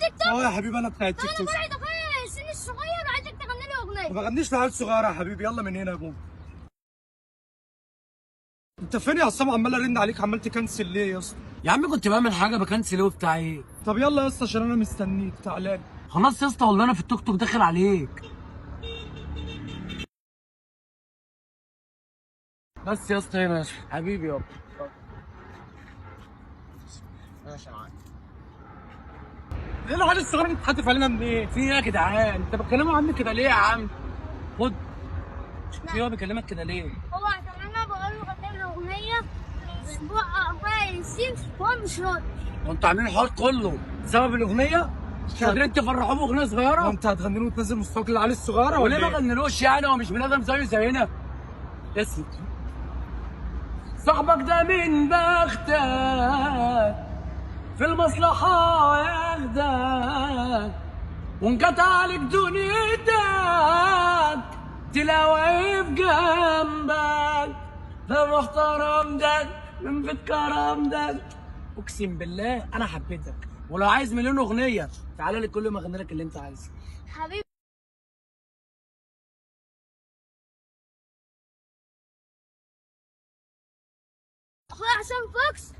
تيك توك؟ اه يا حبيبي انا بتاع طب التيك انا توك. فرحة اخويا السن الصغير وعايزك تغني لي اغنيه. ما بغنيش لعيال صغيره يا حبيبي، يلا من هنا يا بابا. انت فين يا عصام؟ عمال ارن عليك، عمال تكنسل ليه يا اسطى؟ يا عم كنت بعمل حاجه بكنسل ايه بتاع ايه. طب يلا يا اسطى عشان انا مستنيك، تعالى. خلاص يا اسطى والله انا في التوك توك داخل عليك. بس يا اسطى ماشي حبيبي يابا. ماشي يا معلم. ايه العيال الصغيره اللي بتحدف علينا من ايه؟ في ايه يا جدعان؟ انت بتكلموا عني كده ليه يا عم؟ خد. في هو بيكلمك كده ليه؟ هو عشان انا بقول له غني لي اغنيه اسبوع اخويا ياسين وهو مش راضي. وانتوا عاملين الحوار كله بسبب الاغنيه؟ مش قادرين تفرحوه باغنيه صغيره؟ وانت هتغني له وتنزل مستواك للعيال الصغيره وليه ولا ما ايه؟ غنلوش يعني؟ هو مش بني ادم زيه زينا؟ اسم صاحبك ده من بختك في المصلحة ياخدك وانقطع عليك دنيتك تلاقي في جنبك ده محترم ده من بيت كرم ده. اقسم بالله انا حبيتك، ولو عايز مليون اغنيه تعالى لي كل ما اغني لك اللي انت عايزه. حبيبي اخويا عشان فوكس